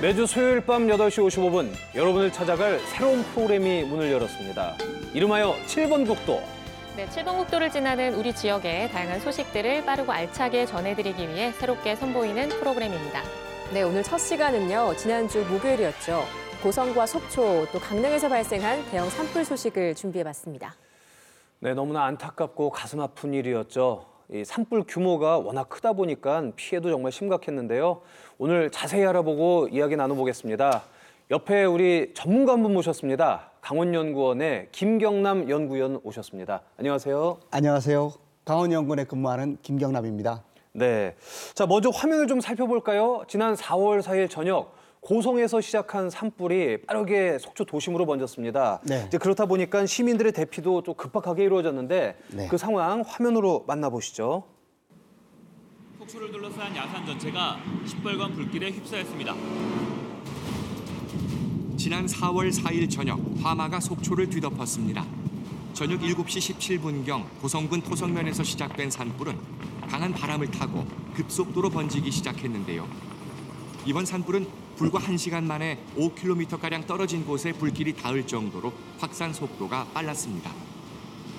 매주 수요일 밤 8시 55분 여러분을 찾아갈 새로운 프로그램이 문을 열었습니다. 이름하여 7번 국도. 네, 7번 국도를 지나는 우리 지역의 다양한 소식들을 빠르고 알차게 전해드리기 위해 새롭게 선보이는 프로그램입니다. 네, 오늘 첫 시간은요. 지난주 목요일이었죠. 고성과 속초 또 강릉에서 발생한 대형 산불 소식을 준비해봤습니다. 네, 너무나 안타깝고 가슴 아픈 일이었죠. 이 산불 규모가 워낙 크다 보니까 피해도 정말 심각했는데요. 오늘 자세히 알아보고 이야기 나눠보겠습니다. 옆에 우리 전문가 한 분 모셨습니다. 강원연구원의 김경남 연구위원 오셨습니다. 안녕하세요. 안녕하세요. 강원연구원에 근무하는 김경남입니다. 네, 자 먼저 화면을 좀 살펴볼까요? 지난 4월 4일 저녁 고성에서 시작한 산불이 빠르게 속초 도심으로 번졌습니다. 네. 이제 그렇다 보니까 시민들의 대피도 또 급박하게 이루어졌는데 네. 그 상황 화면으로 만나보시죠. 속초를 둘러싼 야산 전체가 시뻘건 불길에 휩싸였습니다. 지난 4월 4일 저녁 화마가 속초를 뒤덮었습니다. 저녁 7시 17분경 고성군 토성면에서 시작된 산불은 강한 바람을 타고 급속도로 번지기 시작했는데요. 이번 산불은 불과 1시간 만에 5km가량 떨어진 곳에 불길이 닿을 정도로 확산 속도가 빨랐습니다.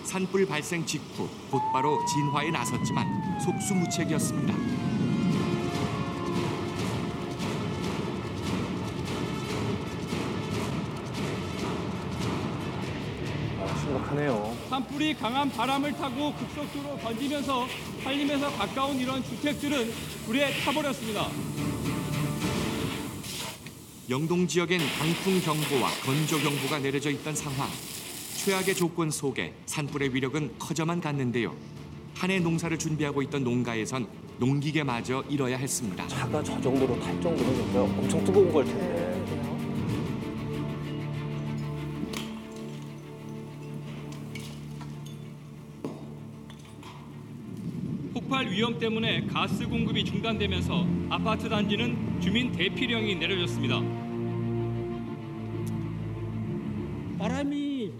산불 발생 직후 곧바로 진화에 나섰지만 속수무책이었습니다. 심각하네요. 산불이 강한 바람을 타고 급속도로 번지면서 산림에서 가까운 이런 주택들은 불에 타버렸습니다. 영동 지역엔 강풍 경보와 건조 경보가 내려져 있던 상황. 최악의 조건 속에 산불의 위력은 커져만 갔는데요. 한 해 농사를 준비하고 있던 농가에선 농기계마저 잃어야 했습니다. 차가 저 정도로 탈 정도면 진짜 엄청 뜨거운 걸 텐데. 폭발 위험 때문에 가스 공급이 중단되면서 아파트 단지는 주민 대피령이 내려졌습니다. 바람이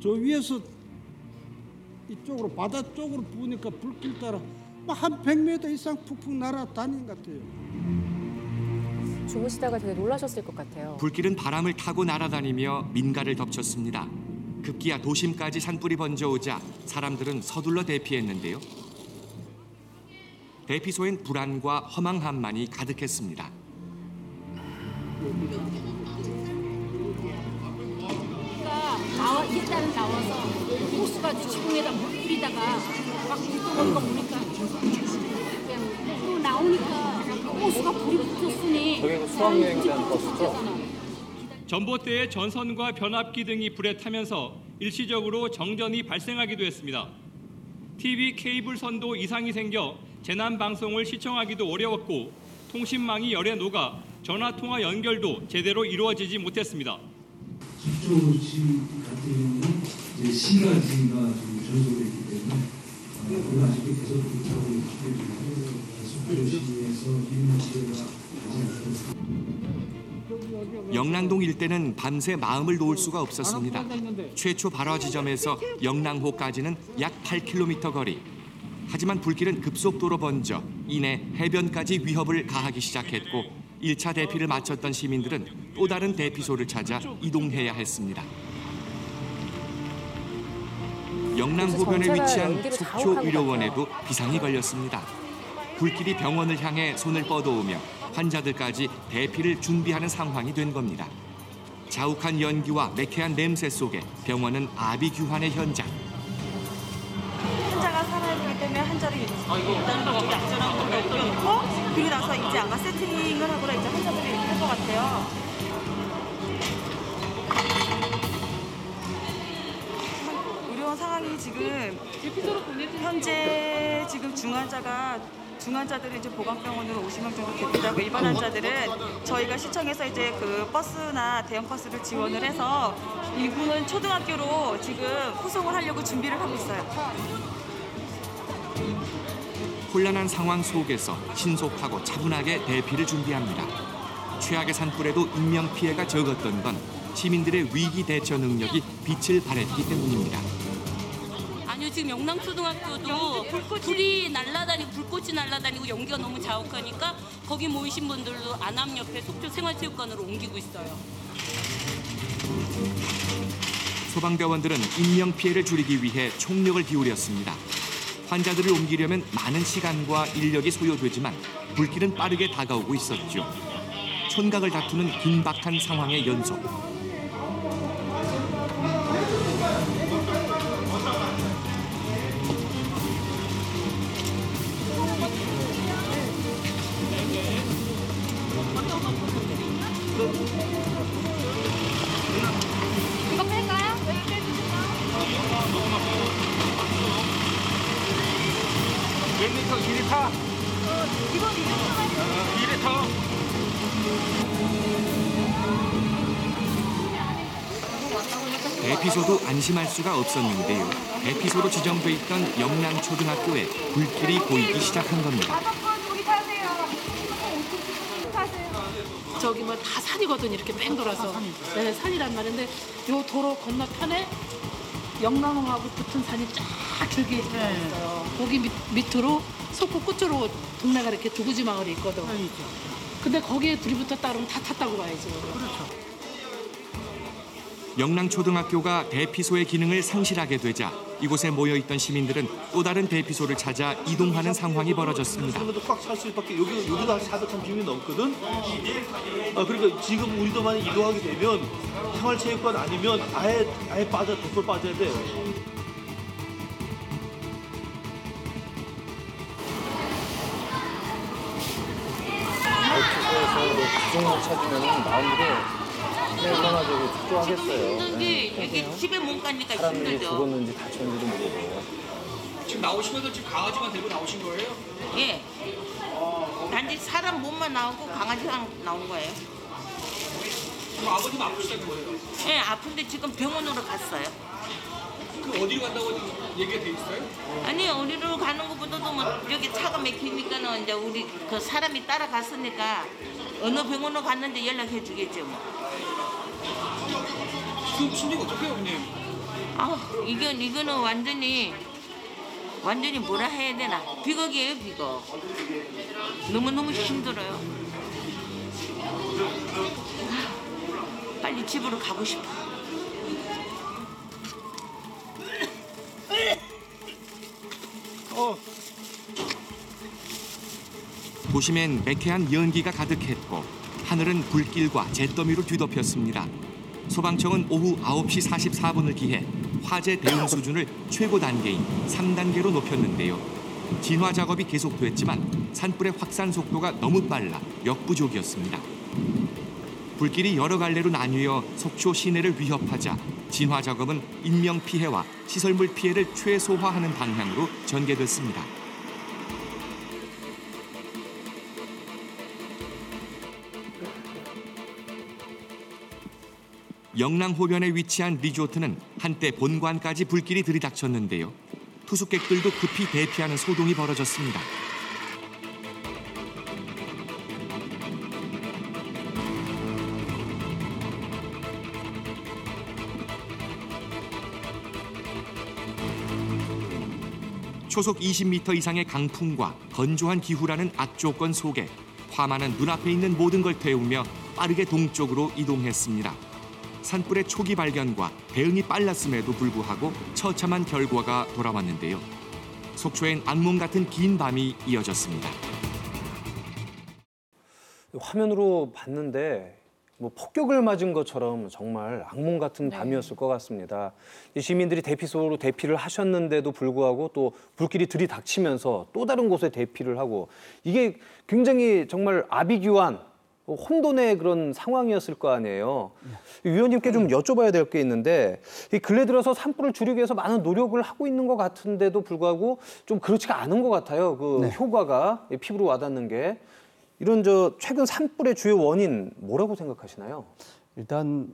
저 위에서 이쪽으로 바다 쪽으로 부으니까 불길 따라 한 100m 이상 푹푹 날아다니는 것 같아요. 주무시다가 되게 놀라셨을 것 같아요. 불길은 바람을 타고 날아다니며 민가를 덮쳤습니다. 급기야 도심까지 산불이 번져오자 사람들은 서둘러 대피했는데요. 대피소엔 불안과 허망함만이 가득했습니다. 일단 나와서 호수가 지붕에다 물 뿌리다가 막 물떠오르니까 보니까 그냥 또 나오니까 호수가 불이 붙었으니 저게 수학여행 대한 버스죠? 전봇대의 전선과 변압기 등이 불에 타면서 일시적으로 정전이 발생하기도 했습니다. TV 케이블 선도 이상이 생겨 재난 방송을 시청하기도 어려웠고 통신망이 열에 녹아 전화 통화 연결도 제대로 이루어지지 못했습니다. 속초시 같은 경우는 이제 시가지가 좀 전소됐기 때문에 그걸 아직도 계속 못하고 있기 때문에 속초시에서 임시가 가장 영랑동 일대는 밤새 마음을 놓을 수가 없었습니다. 최초 발화 지점에서 영랑호까지는 약 8km 거리. 하지만 불길은 급속도로 번져 이내 해변까지 위협을 가하기 시작했고 1차 대피를 마쳤던 시민들은 또 다른 대피소를 찾아 이동해야 했습니다. 영랑호변에 위치한 속초의료원에도 비상이 걸렸습니다. 불길이 병원을 향해 손을 뻗어오며 환자들까지 대피를 준비하는 상황이 된 겁니다. 자욱한 연기와 매캐한 냄새 속에 병원은 아비규환의 현장. 환자가 살아있기 때문에 환자를 일단은 약전하고 넣고 그리고 나서 이제 아마 세팅을 하거나 이제 환자들이 이렇게 할 것 같아요. 의료원 상황이 지금 현재 지금 중환자들은 이제 보건병원으로 50명 정도 대피하고 일반 환자들은 저희가 시청에서 이제 그 버스나 대형 버스를 지원을 해서 일부는 초등학교로 지금 후송을 하려고 준비를 하고 있어요. 혼란한 상황 속에서 신속하고 차분하게 대피를 준비합니다. 최악의 산불에도 인명피해가 적었던 건 시민들의 위기 대처 능력이 빛을 발했기 때문입니다. 아니요, 그리고 지금 영남초등학교도 불꽃이 날아다니고 연기가 너무 자욱하니까 거기 모이신 분들도 안암 옆에 속초 생활체육관으로 옮기고 있어요. 소방대원들은 인명 피해를 줄이기 위해 총력을 기울였습니다. 환자들을 옮기려면 많은 시간과 인력이 소요되지만 불길은 빠르게 다가오고 있었죠. 촌각을 다투는 긴박한 상황의 연속. 이거 뺄까요? 몇 리터? 2리터? 이건 2리터. 대피소도 안심할 수가 없었는데요. 대피소로 지정돼 있던 영남초등학교에 불길이 보이기 시작한 겁니다. 저기 뭐 다 산이거든 이렇게 뺑 돌아서. 네, 산이란 말인데 요 도로 건너편에 영남하고 붙은 산이 쫙 길게 있어요. 거기 밑으로 속고 끝으로 동네가 이렇게 두구지 마을이 있거든. 근데 거기에 둘이 붙었다 그러면 다 탔다고 봐야죠. 그렇죠. 영남초등학교가 대피소의 기능을 상실하게 되자 이곳에 모여있던 시민들은 또 다른 대피소를 찾아 이동하는 상황이 벌어졌습니다. 꽉 찰 수밖에 여기도 한 400칸 비밀이 넘거든. 그러니까 지금 우리도 만약 이동하게 되면 생활체육관 아니면 아예 100% 빠져야 돼. 대피소에서 가족만 찾으면 마음들이 얼마나 초조하겠어요. 이게 집에 못 가니까 사람이 힘들죠. 죽었는지 다쳤는지도 모르고. 지금 나오시면서 지금 강아지만 데리고 나오신 거예요? 예. 단지 사람 몸만 나오고 강아지랑 나온 거예요. 그럼 아버님 아프시다는 거예요? 예, 아픈데 지금 병원으로 갔어요. 그 어디로 간다고 얘기가 돼 있어요? 아니 어디로 가는 것보다도 뭐 여기 차가 막히니까는 이제 우리 그 사람이 따라갔으니까 어느 병원으로 갔는지 연락해 주겠죠 뭐. 지금 심리가 어떡해요, 형님? 이거는 완전히 뭐라 해야 되나 비극이에요 비극. 너무너무 힘들어요. 빨리 집으로 가고 싶어. 도심엔 매캐한 연기가 가득했고 하늘은 불길과 잿더미로 뒤덮였습니다. 소방청은 오후 9시 44분을 기해 화재 대응 수준을 최고 단계인 3단계로 높였는데요. 진화 작업이 계속됐지만 산불의 확산 속도가 너무 빨라 역부족이었습니다. 불길이 여러 갈래로 나뉘어 속초 시내를 위협하자 진화 작업은 인명 피해와 시설물 피해를 최소화하는 방향으로 전개됐습니다. 영랑호변에 위치한 리조트는 한때 본관까지 불길이 들이닥쳤는데요. 투숙객들도 급히 대피하는 소동이 벌어졌습니다. 초속 20m 이상의 강풍과 건조한 기후라는 악조건 속에 화마는 눈앞에 있는 모든 걸 태우며 빠르게 동쪽으로 이동했습니다. 산불의 초기 발견과 대응이 빨랐음에도 불구하고 처참한 결과가 돌아왔는데요. 속초엔 악몽 같은 긴 밤이 이어졌습니다. 화면으로 봤는데 뭐 폭격을 맞은 것처럼 정말 악몽 같은 밤이었을 것 같습니다. 시민들이 대피소로 대피를 하셨는데도 불구하고 또 불길이 들이닥치면서 또 다른 곳에 대피를 하고 이게 굉장히 정말 아비규환, 혼돈의 그런 상황이었을 거 아니에요. 위원님께 좀 여쭤봐야 될 게 있는데 이 근래 들어서 산불을 줄이기 위해서 많은 노력을 하고 있는 것 같은데도 불구하고 좀 그렇지가 않은 것 같아요. 그 효과가 피부로 와닿는 게. 이런 최근 산불의 주요 원인 뭐라고 생각하시나요? 일단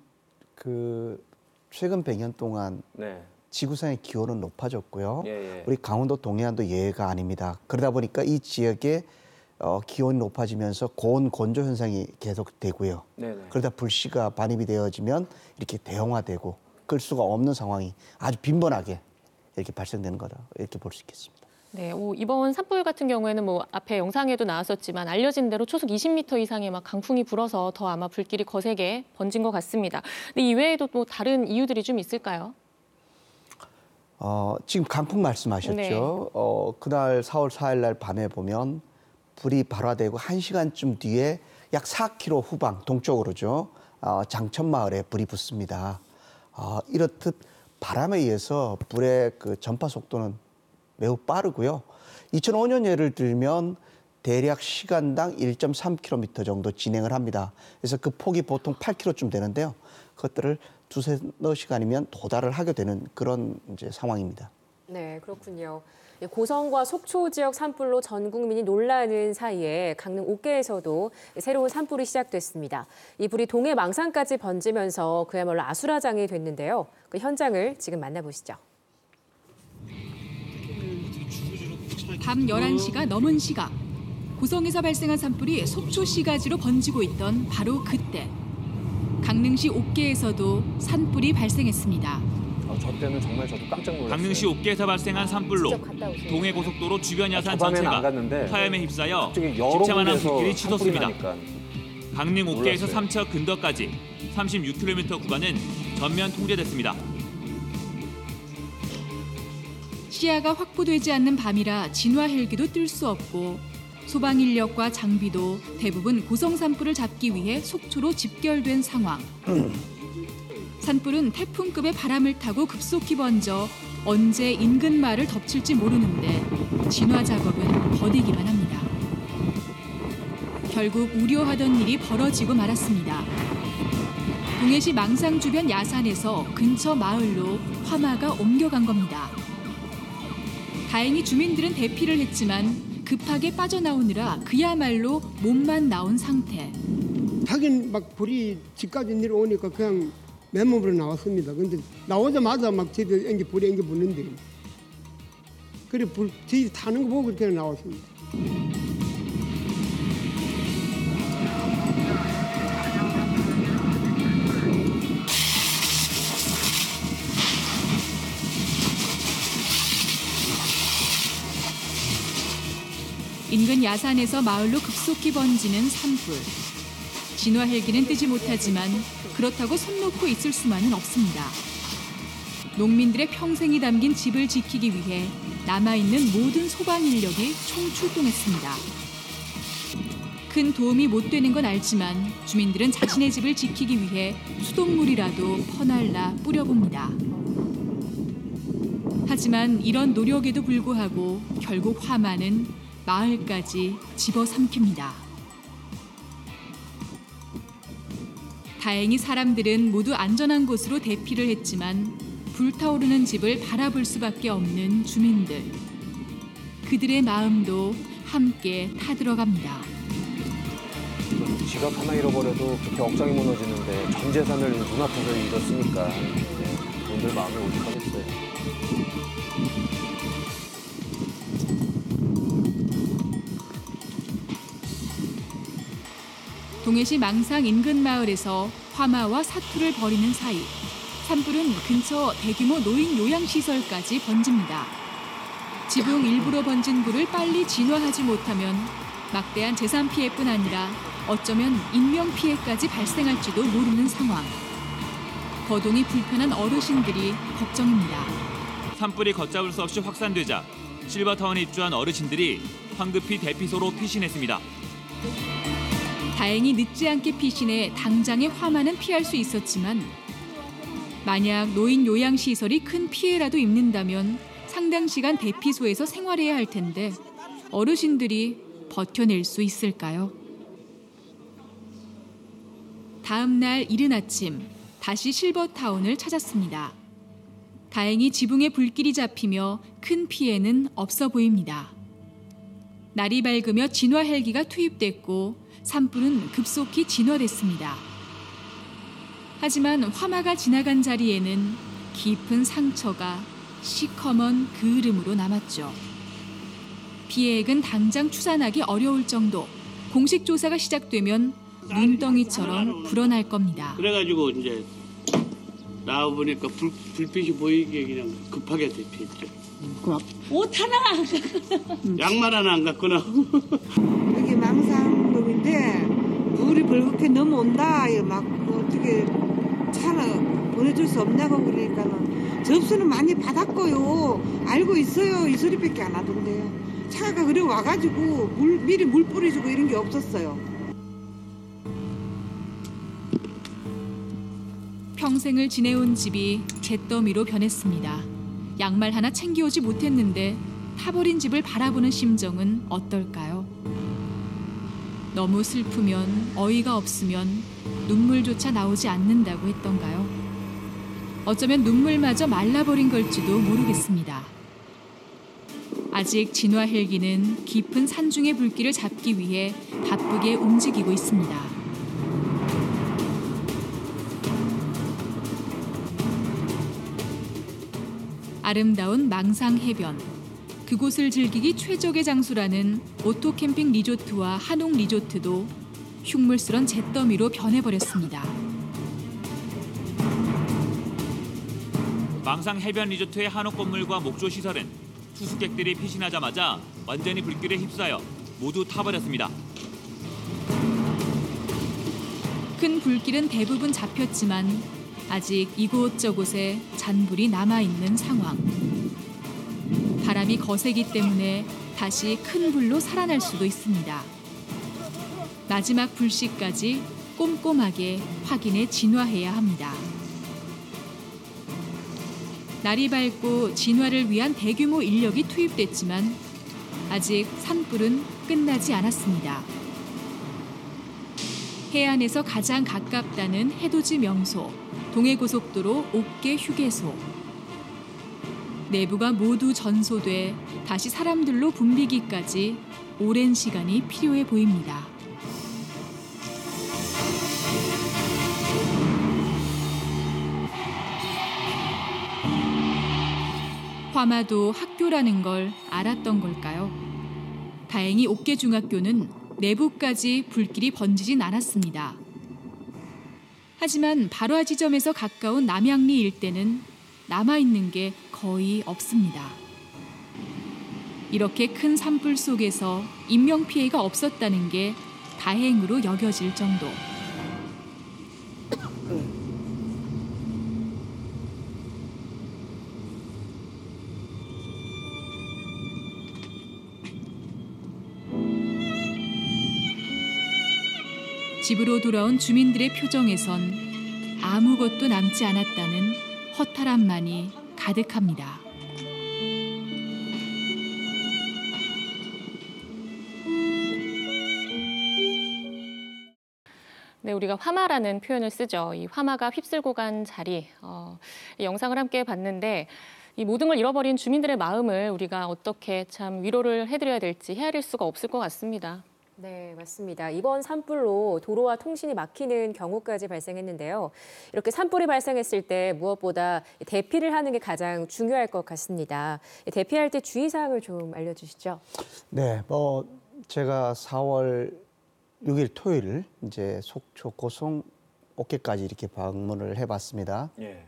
최근 100년 동안 네. 지구상의 기온은 높아졌고요. 예. 우리 강원도 동해안도 예외가 아닙니다. 그러다 보니까 이 지역에 기온이 높아지면서 고온 건조 현상이 계속되고요. 네네. 그러다 불씨가 반입이 되어지면 이렇게 대형화되고 끌 수가 없는 상황이 아주 빈번하게 이렇게 발생되는 거다 이렇게 볼 수 있겠습니다. 네, 이번 산불 같은 경우에는 앞에 영상에도 나왔었지만 알려진 대로 초속 20m 이상의 강풍이 불어서 더 아마 불길이 거세게 번진 것 같습니다. 근데 이외에도 또 다른 이유들이 좀 있을까요? 지금 강풍 말씀하셨죠. 네. 그날 4월 4일 날 밤에 보면 불이 발화되고 1시간쯤 뒤에 약 4km 후방 동쪽으로죠. 장천마을에 불이 붙습니다. 이렇듯 바람에 의해서 불의 그 전파 속도는 매우 빠르고요. 2005년 예를 들면 대략 시간당 1.3km 정도 진행을 합니다. 그래서 그 폭이 보통 8km쯤 되는데요. 그것들을 두세 시간이면 도달을 하게 되는 그런 이제 상황입니다. 네, 그렇군요. 고성과 속초 지역 산불로 전 국민이 놀라는 사이에 강릉 옥계에서도 새로운 산불이 시작됐습니다. 이 불이 동해 망산까지 번지면서 그야말로 아수라장이 됐는데요. 그 현장을 지금 만나보시죠. 밤 11시가 넘은 시각, 고성에서 발생한 산불이 속초시가지로 번지고 있던 바로 그때 강릉시 옥계에서도 산불이 발생했습니다. 저 때는 정말 저도 깜짝 놀랐어요. 강릉시 옥계에서 발생한 산불로 동해고속도로 주변 야산 전체가 화염에 휩싸여 집채만한 불길이 치솟습니다. 강릉 옥계에서 삼척 근덕까지 36km 구간은 전면 통제됐습니다. 시야가 확보되지 않는 밤이라 진화 헬기도 뜰 수 없고 소방 인력과 장비도 대부분 고성 산불을 잡기 위해 속초로 집결된 상황. 산불은 태풍급의 바람을 타고 급속히 번져 언제 인근 마을을 덮칠지 모르는데 진화 작업은 더디기만 합니다. 결국 우려하던 일이 벌어지고 말았습니다. 동해시 망상 주변 야산에서 근처 마을로 화마가 옮겨간 겁니다. 다행히 주민들은 대피를 했지만 급하게 빠져나오느라 그야말로 몸만 나온 상태. 하긴 막 불이 집까지 내려오니까 그냥 맨몸으로 나왔습니다. 근데 나오자마자 막 집에 불이 앵겨 붙는데 그래 불 타는 거 보고 그렇게 나왔습니다. 인근 야산에서 마을로 급속히 번지는 산불. 진화 헬기는 뜨지 못하지만 그렇다고 손 놓고 있을 수만은 없습니다. 농민들의 평생이 담긴 집을 지키기 위해 남아있는 모든 소방 인력이 총출동했습니다. 큰 도움이 못 되는 건 알지만 주민들은 자신의 집을 지키기 위해 수돗물이라도 퍼날라 뿌려봅니다. 하지만 이런 노력에도 불구하고 결국 화마는 마을까지 집어삼킵니다. 다행히 사람들은 모두 안전한 곳으로 대피를 했지만 불타오르는 집을 바라볼 수밖에 없는 주민들. 그들의 마음도 함께 타들어갑니다. 지갑 하나 잃어버려도 그렇게 억장이 무너지는데 전 재산을 눈앞에서 잃었으니까 그분들 마음이 오죽하겠어요. 동해시 망상 인근 마을에서 화마와 사투를 벌이는 사이 산불은 근처 대규모 노인 요양시설까지 번집니다. 지붕 일부로 번진 불을 빨리 진화하지 못하면 막대한 재산 피해뿐 아니라 어쩌면 인명 피해까지 발생할지도 모르는 상황. 거동이 불편한 어르신들이 걱정입니다. 산불이 걷잡을 수 없이 확산되자 실버타운에 입주한 어르신들이 황급히 대피소로 피신했습니다. 다행히 늦지 않게 피신해 당장의 화마는 피할 수 있었지만 만약 노인 요양시설이 큰 피해라도 입는다면 상당 시간 대피소에서 생활해야 할 텐데 어르신들이 버텨낼 수 있을까요? 다음 날 이른 아침 다시 실버타운을 찾았습니다. 다행히 지붕에 불길이 잡히며 큰 피해는 없어 보입니다. 날이 밝으며 진화 헬기가 투입됐고 산불은 급속히 진화됐습니다. 하지만 화마가 지나간 자리에는 깊은 상처가 시커먼 그을음으로 남았죠. 피해액은 당장 추산하기 어려울 정도. 공식 조사가 시작되면 눈덩이처럼 불어날 겁니다. 그래가지고 이제 나와보니까 불빛이 보이게 그냥 급하게 대피했죠. 옷 하나 양말 하나 안 갖거나. 여기 망상동인데 물이 벌겋게 넘어온다. 막 어떻게 차를 보내줄 수 없냐고 그러니까는 접수는 많이 받았고요. 알고 있어요. 이 소리밖에 안 하던데요. 차가 그래 와가지고 미리 물 뿌려주고 이런 게 없었어요. 평생을 지내온 집이 잿더미로 변했습니다. 양말 하나 챙겨오지 못했는데 타버린 집을 바라보는 심정은 어떨까요? 너무 슬프면 어이가 없으면 눈물조차 나오지 않는다고 했던가요? 어쩌면 눈물마저 말라버린 걸지도 모르겠습니다. 아직 진화 헬기는 깊은 산중의 불길을 잡기 위해 바쁘게 움직이고 있습니다. 아름다운 망상 해변. 그곳을 즐기기 최적의 장소라는 오토캠핑 리조트와 한옥 리조트도 흉물스런 잿더미로 변해버렸습니다. 망상 해변 리조트의 한옥 건물과 목조 시설은 투숙객들이 피신하자마자 완전히 불길에 휩싸여 모두 타버렸습니다. 큰 불길은 대부분 잡혔지만 아직 이곳저곳에 잔불이 남아있는 상황. 바람이 거세기 때문에 다시 큰 불로 살아날 수도 있습니다. 마지막 불씨까지 꼼꼼하게 확인해 진화해야 합니다. 날이 밝고 진화를 위한 대규모 인력이 투입됐지만 아직 산불은 끝나지 않았습니다. 해안에서 가장 가깝다는 해돋이 명소, 동해고속도로 옥계 휴게소. 내부가 모두 전소돼 다시 사람들로 붐비기까지 오랜 시간이 필요해 보입니다. 화마도 학교라는 걸 알았던 걸까요? 다행히 옥계중학교는 내부까지 불길이 번지진 않았습니다. 하지만 발화 지점에서 가까운 남양리 일대는 남아있는 게 거의 없습니다. 이렇게 큰 산불 속에서 인명피해가 없었다는 게 다행으로 여겨질 정도. 집으로 돌아온 주민들의 표정에선 아무것도 남지 않았다는 허탈함만이 가득합니다. 네, 우리가 화마라는 표현을 쓰죠. 이 화마가 휩쓸고 간 자리, 이 영상을 함께 봤는데 이 모든 걸 잃어버린 주민들의 마음을 우리가 어떻게 참 위로를 해드려야 될지 헤아릴 수가 없을 것 같습니다. 네, 맞습니다. 이번 산불로 도로와 통신이 막히는 경우까지 발생했는데요. 이렇게 산불이 발생했을 때 무엇보다 대피를 하는 게 가장 중요할 것 같습니다. 대피할 때 주의사항을 좀 알려주시죠. 네, 제가 4월 6일 토요일 이제 속초, 고성, 옥계까지 이렇게 방문을 해봤습니다. 예.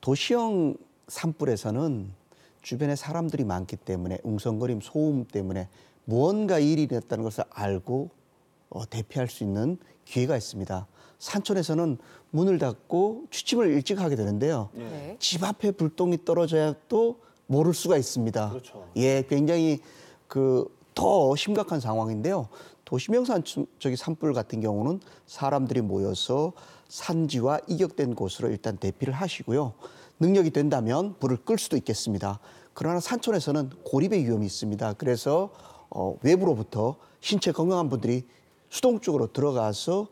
도시형 산불에서는 주변에 사람들이 많기 때문에 웅성거림, 소음 때문에 무언가 일이 일어났다는 것을 알고 대피할 수 있는 기회가 있습니다. 산촌에서는 문을 닫고 취침을 일찍 하게 되는데요. 네. 집 앞에 불똥이 떨어져야 또 모를 수가 있습니다. 그렇죠. 예, 굉장히 더 심각한 상황인데요. 도시명 산불 같은 경우는 사람들이 모여서 산지와 이격된 곳으로 일단 대피를 하시고요. 능력이 된다면 불을 끌 수도 있겠습니다. 그러나 산촌에서는 고립의 위험이 있습니다. 그래서 외부로부터 신체 건강한 분들이 수동 쪽으로 들어가서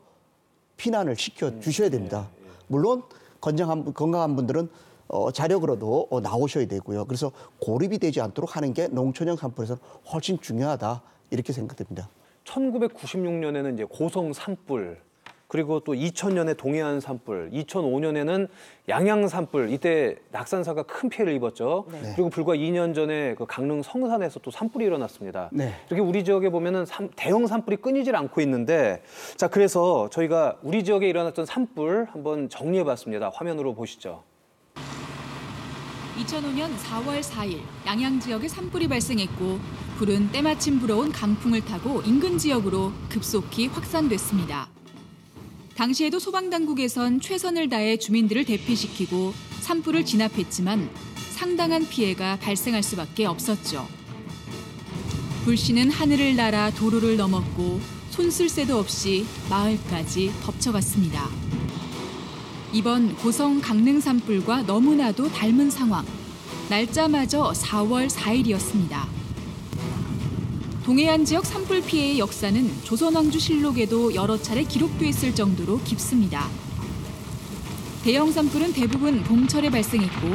피난을 시켜 주셔야 됩니다. 물론 건강한 분들은 자력으로도 나오셔야 되고요. 그래서 고립이 되지 않도록 하는 게 농촌형 산불에서는 훨씬 중요하다 이렇게 생각됩니다. 1996년에는 이제 고성 산불, 그리고 또 2000년에 동해안 산불, 2005년에는 양양 산불, 이때 낙산사가 큰 피해를 입었죠. 네. 그리고 불과 2년 전에 그 강릉 성산에서 또 산불이 일어났습니다. 네. 이렇게 우리 지역에 보면은 대형 산불이 끊이질 않고 있는데, 자, 그래서 저희가 우리 지역에 일어났던 산불 한번 정리해봤습니다. 화면으로 보시죠. 2005년 4월 4일 양양 지역에 산불이 발생했고 불은 때마침 불어온 강풍을 타고 인근 지역으로 급속히 확산됐습니다. 당시에도 소방당국에선 최선을 다해 주민들을 대피시키고 산불을 진압했지만 상당한 피해가 발생할 수밖에 없었죠. 불씨는 하늘을 날아 도로를 넘었고 손쓸 새도 없이 마을까지 덮쳐갔습니다. 이번 고성 강릉 산불과 너무나도 닮은 상황. 날짜마저 4월 4일이었습니다. 동해안 지역 산불 피해의 역사는 조선왕조실록에도 여러 차례 기록돼 있을 정도로 깊습니다. 대형 산불은 대부분 봄철에 발생했고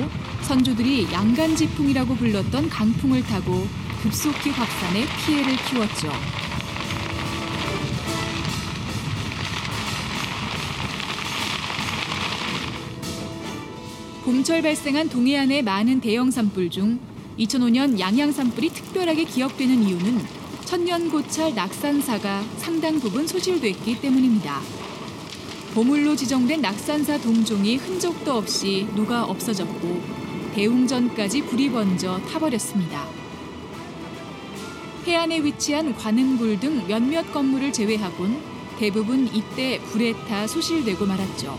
선조들이 양간지풍이라고 불렀던 강풍을 타고 급속히 확산해 피해를 키웠죠. 봄철 발생한 동해안의 많은 대형 산불 중 2005년 양양 산불이 특별하게 기억되는 이유는 천년고찰 낙산사가 상당 부분 소실됐기 때문입니다. 보물로 지정된 낙산사 동종이 흔적도 없이 녹아 없어졌고 대웅전까지 불이 번져 타버렸습니다. 해안에 위치한 관음굴 등 몇몇 건물을 제외하곤 대부분 이때 불에 타 소실되고 말았죠.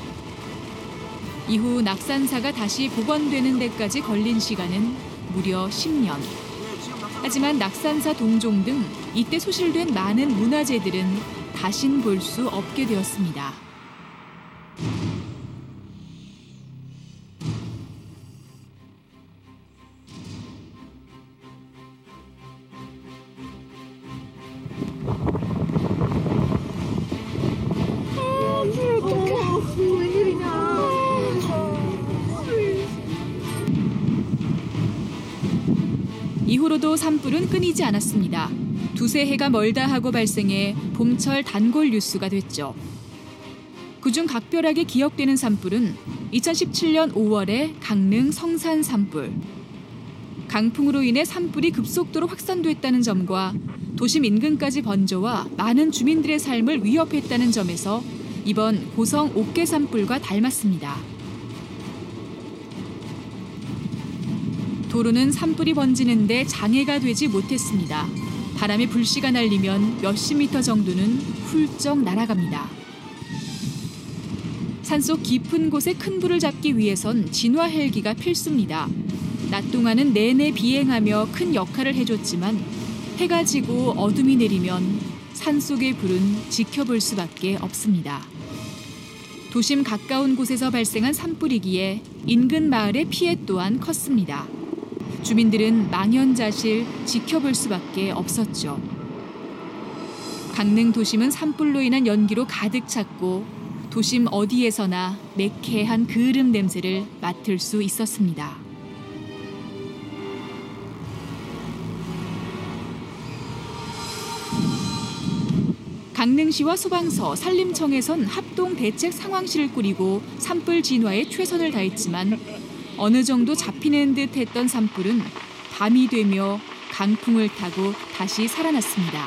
이후 낙산사가 다시 복원되는 데까지 걸린 시간은 무려 10년. 하지만 낙산사 동종 등 이때 소실된 많은 문화재들은 다신 볼 수 없게 되었습니다. 이후로도 산불은 끊이지 않았습니다. 두세 해가 멀다 하고 발생해 봄철 단골 뉴스가 됐죠. 그중 각별하게 기억되는 산불은 2017년 5월의 강릉 성산 산불. 강풍으로 인해 산불이 급속도로 확산됐다는 점과 도심 인근까지 번져와 많은 주민들의 삶을 위협했다는 점에서 이번 고성 옥계 산불과 닮았습니다. 도로는 산불이 번지는데 장애가 되지 못했습니다. 바람에 불씨가 날리면 몇십 미터 정도는 훌쩍 날아갑니다. 산속 깊은 곳에 큰 불을 잡기 위해선 진화 헬기가 필수입니다. 낮 동안은 내내 비행하며 큰 역할을 해줬지만 해가 지고 어둠이 내리면 산속의 불은 지켜볼 수밖에 없습니다. 도심 가까운 곳에서 발생한 산불이기에 인근 마을의 피해 또한 컸습니다. 주민들은 망연자실 지켜볼 수밖에 없었죠. 강릉 도심은 산불로 인한 연기로 가득 찼고 도심 어디에서나 매캐한 그을음 냄새를 맡을 수 있었습니다. 강릉시와 소방서, 산림청에선 합동 대책 상황실을 꾸리고 산불 진화에 최선을 다했지만 어느 정도 잡히는 듯 했던 산불은 밤이 되며 강풍을 타고 다시 살아났습니다.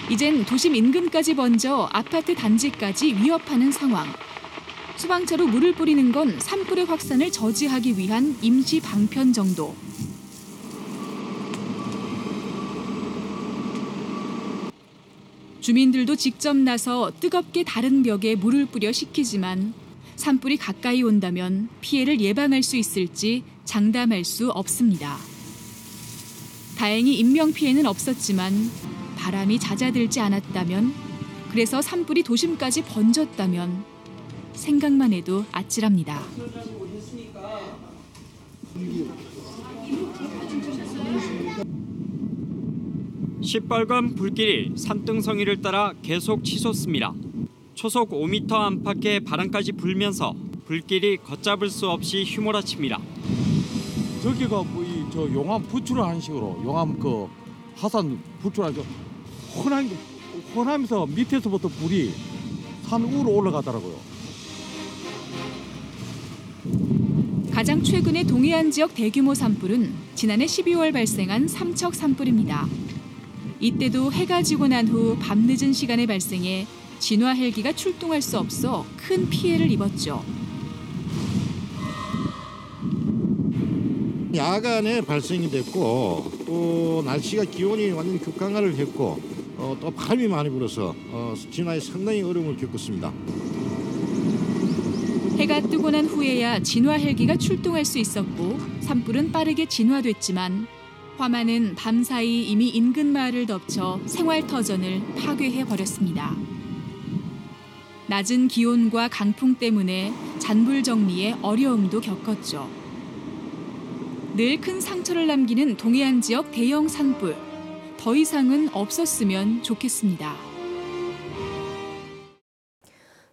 이젠 도심 인근까지 번져 아파트 단지까지 위협하는 상황. 소방차로 물을 뿌리는 건 산불의 확산을 저지하기 위한 임시 방편 정도. 주민들도 직접 나서 뜨겁게 다른 벽에 물을 뿌려 식히지만 산불이 가까이 온다면 피해를 예방할 수 있을지 장담할 수 없습니다. 다행히 인명피해는 없었지만 바람이 잦아들지 않았다면, 그래서 산불이 도심까지 번졌다면 생각만 해도 아찔합니다. 시뻘건 불길이 산등성이를 따라 계속 치솟습니다. 초속 5m 안팎의 바람까지 불면서 불길이 걷잡을 수 없이 휘몰아칩니다. 저기가 저 용암 부출을 하는 식으로 용암 그 하산 부출하죠. 흔한 호남에서 밑에서부터 불이 산 위로 올라가더라고요. 가장 최근의 동해안 지역 대규모 산불은 지난해 12월 발생한 삼척 산불입니다. 이때도 해가 지고 난 후 밤늦은 시간에 발생해 진화 헬기가 출동할 수 없어 큰 피해를 입었죠. 야간에 발생이 됐고 또 날씨가 기온이 완전 극강하를 했고 또 바람이 많이 불어서 진화에 상당히 어려움을 겪었습니다. 해가 뜨고 난 후에야 진화 헬기가 출동할 수 있었고 산불은 빠르게 진화됐지만 화마는 밤사이 이미 인근 마을을 덮쳐 생활터전을 파괴해버렸습니다. 낮은 기온과 강풍 때문에 잔불 정리에 어려움도 겪었죠. 늘 큰 상처를 남기는 동해안 지역 대형 산불. 더 이상은 없었으면 좋겠습니다.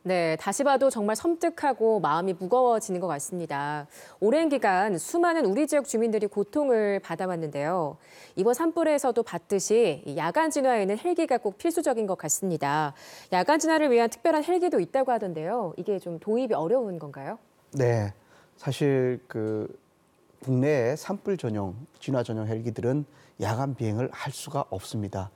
네, 다시 봐도 정말 섬뜩하고 마음이 무거워지는 것 같습니다. 오랜 기간 수많은 우리 지역 주민들이 고통을 받아왔는데요. 이번 산불에서도 봤듯이 야간 진화에는 헬기가 꼭 필수적인 것 같습니다. 야간 진화를 위한 특별한 헬기도 있다고 하던데요. 이게 좀 도입이 어려운 건가요? 네, 사실 국내의 산불 전용, 진화 전용 헬기들은 야간 비행을 할 수가 없습니다.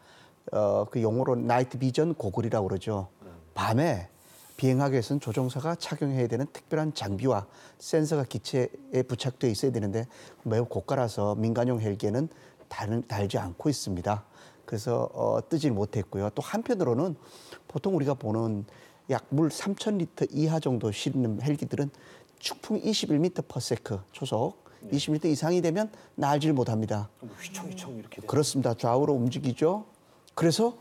그 용어로 나이트 비전 고글이라고 그러죠. 밤에 비행하기 위해서는 조종사가 착용해야 되는 특별한 장비와 센서가 기체에 부착되어 있어야 되는데 매우 고가라서 민간용 헬기에는 달지 않고 있습니다. 그래서 뜨지 못했고요. 또 한편으로는 보통 우리가 보는 약 물 3,000리터 이하 정도 실는 헬기들은 축풍 21m/s 초속 20m 이상이 되면 날지를 못합니다. 휘청휘청 이렇게 돼요. 그렇습니다. 좌우로 움직이죠. 그래서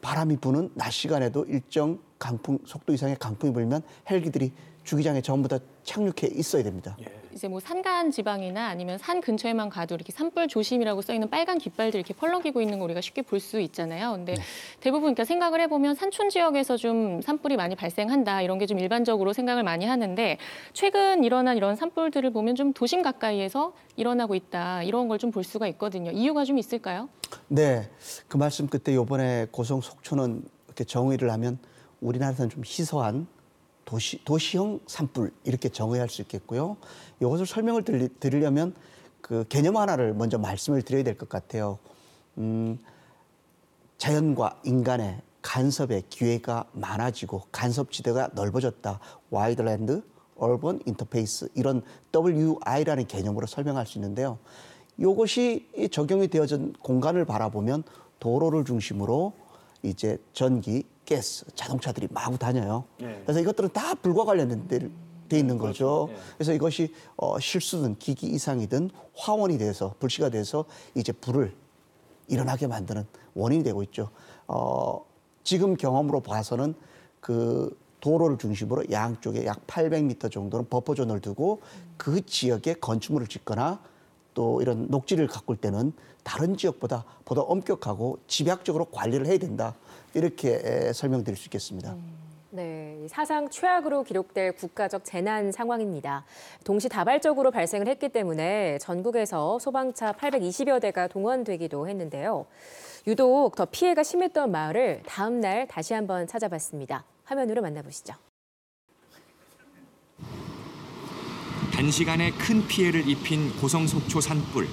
바람이 부는 낮 시간에도 일정 강풍 속도 이상의 강풍이 불면 헬기들이 주기장에 전부 다 착륙해 있어야 됩니다. 이제 뭐 산간 지방이나 아니면 산 근처에만 가도 이렇게 산불 조심이라고 써 있는 빨간 깃발들 이렇게 펄럭이고 있는 거 우리가 쉽게 볼 수 있잖아요. 근데 대부분 그러니까 생각을 해보면 산촌 지역에서 좀 산불이 많이 발생한다 이런 게 좀 일반적으로 생각을 많이 하는데 최근 일어난 이런 산불들을 보면 좀 도심 가까이에서 일어나고 있다 이런 걸 좀 볼 수가 있거든요. 이유가 좀 있을까요? 네, 그 말씀 그때 이번에 고성 속초는 이렇게 정의를 하면 우리나라에서는 좀 희소한 도시형 산불 이렇게 정의할 수 있겠고요. 이것을 설명을 드리려면 그 개념 하나를 먼저 말씀을 드려야 될 것 같아요. 자연과 인간의 간섭의 기회가 많아지고 간섭지대가 넓어졌다. 와이드랜드, 얼번 인터페이스 이런 WI라는 개념으로 설명할 수 있는데요. 이것이 적용이 되어진 공간을 바라보면 도로를 중심으로 이제 전기, 가스, 자동차들이 마구 다녀요. 그래서 이것들은 다 불과 관련된 돼 있는 거죠. 그래서 이것이 실수든 기기 이상이든 화원이 돼서 불씨가 돼서 이제 불을 일어나게 만드는 원인이 되고 있죠. 지금 경험으로 봐서는 그 도로를 중심으로 양쪽에 약 800m 정도는 버퍼존을 두고 그 지역에 건축물을 짓거나 또 이런 녹지를 가꿀 때는 다른 지역보다 보다 엄격하고 집약적으로 관리를 해야 된다. 이렇게 설명드릴 수 있겠습니다. 네, 사상 최악으로 기록될 국가적 재난 상황입니다. 동시다발적으로 발생을 했기 때문에 전국에서 소방차 820여 대가 동원되기도 했는데요. 유독 더 피해가 심했던 마을을 다음 날 다시 한번 찾아봤습니다. 화면으로 만나보시죠. 단시간에 큰 피해를 입힌 고성 속초 산불.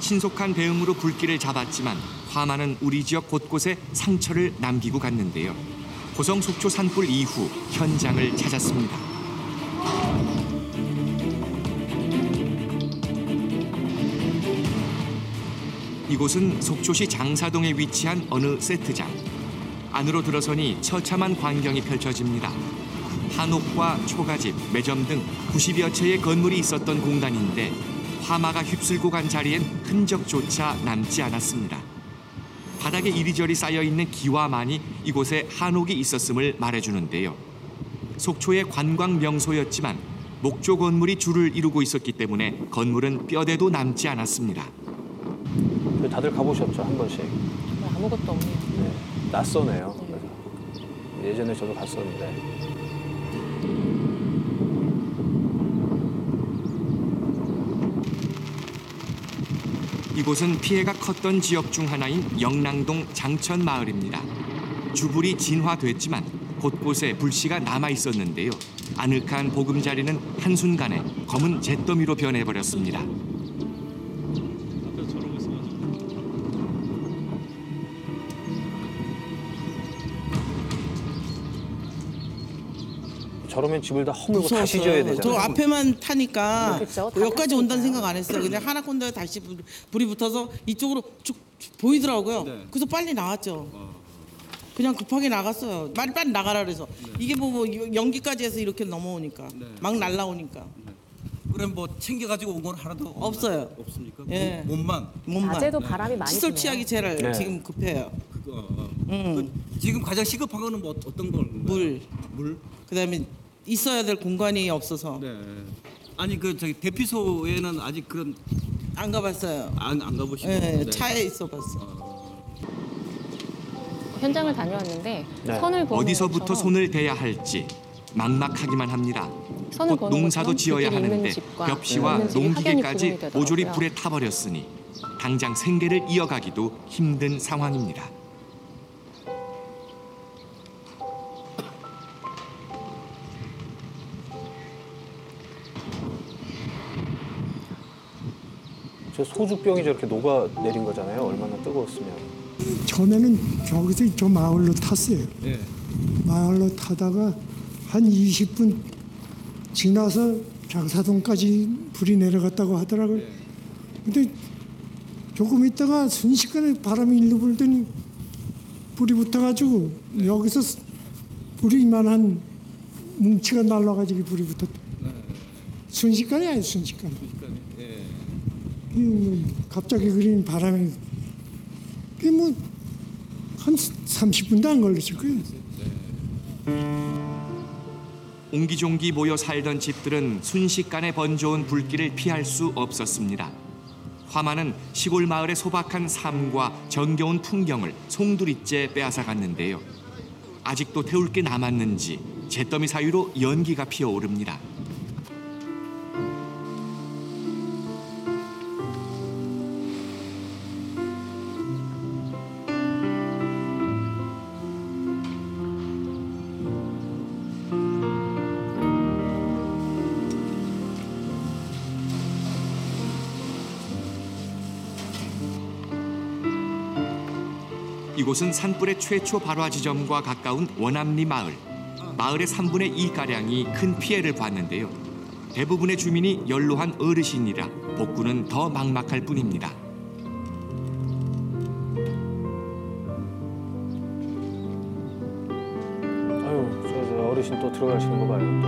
신속한 대응으로 불길을 잡았지만 화마는 우리 지역 곳곳에 상처를 남기고 갔는데요. 고성 속초 산불 이후 현장을 찾았습니다. 이곳은 속초시 장사동에 위치한 어느 세트장. 안으로 들어서니 처참한 광경이 펼쳐집니다. 한옥과 초가집, 매점 등 90여 채의 건물이 있었던 공간인데 화마가 휩쓸고 간 자리엔 흔적조차 남지 않았습니다. 바닥에 이리저리 쌓여있는 기와만이 이곳에 한옥이 있었음을 말해주는데요. 속초의 관광 명소였지만 목조 건물이 줄을 이루고 있었기 때문에 건물은 뼈대도 남지 않았습니다. 다들 가보셨죠, 한 번씩? 아무것도 없네요. 네, 낯서네요. 그래서 예전에 저도 갔었는데. 이곳은 피해가 컸던 지역 중 하나인 영랑동 장천마을입니다. 주불이 진화됐지만 곳곳에 불씨가 남아 있었는데요. 아늑한 보금자리는 한순간에 검은 잿더미로 변해버렸습니다. 저러면 집을 다 허물고 다시 져야 되잖아요. 저 앞에만 타니까 그렇죠. 여기까지 온다는 생각 안 했어요. 그냥 하나 콘다에 다시 불이 붙어서 이쪽으로 쭉 보이더라고요. 그래서 빨리 나왔죠. 그냥 급하게 나갔어요. 빨리 나가라 그래서. 이게 뭐 연기까지 해서 이렇게 넘어오니까 막 날라오니까. 그럼 뭐 챙겨가지고 온 건 하나도 없어요. 없습니까? 예. 몸만. 낮에도 바람이 많이 시설 부네요. 취하기 제일 네. 지금 급해요. 지금 가장 시급한 거는 뭐 어떤 걸? 물. 물. 그다음에 있어야 될 공간이 없어서. 네. 아니 그 저기 대피소에는 아직 그런 안 가봤어요. 안 가보시고. 네, 차에 있어봤어. 현장을 다녀왔는데 네. 선을 그어 어디서부터 손을 대야 할지 막막하기만 합니다. 선을 곧 그어놓은 농사도 것처럼 지어야 불길이 있는 하는데 집과 벽시와 없는 집이 확연히 농기계까지 구분이 되더라고요. 모조리 불에 타버렸으니 당장 생계를 이어가기도 힘든 상황입니다. 저 소주병이 저렇게 녹아내린 거잖아요. 얼마나 뜨거웠으면. 처음에는 저기서 저 마을로 탔어요. 네. 마을로 타다가 한 20분 지나서 장사동까지 불이 내려갔다고 하더라고요. 근데 조금 있다가 순식간에 바람이 일로 불더니 불이 붙어가지고 여기서 불이 이만한 뭉치가 날라가지고 불이 붙었다. 순식간이 아니에요, 순식간. 갑자기 그린 바람이 그게 뭐 한 30분도 안 걸렸을 거예요. 옹기종기 모여 살던 집들은 순식간에 번져온 불길을 피할 수 없었습니다. 화마는 시골 마을의 소박한 삶과 정겨운 풍경을 송두리째 빼앗아갔는데요. 아직도 태울 게 남았는지 잿더미 사이로 연기가 피어오릅니다. 이곳은 산불의 최초 발화 지점과 가까운 원암리 마을. 마을의 3분의 2가량이 큰 피해를 봤는데요. 대부분의 주민이 연로한 어르신이라 복구는 더 막막할 뿐입니다. 아유, 저 어르신 또 들어가시는 거 봐요. 또.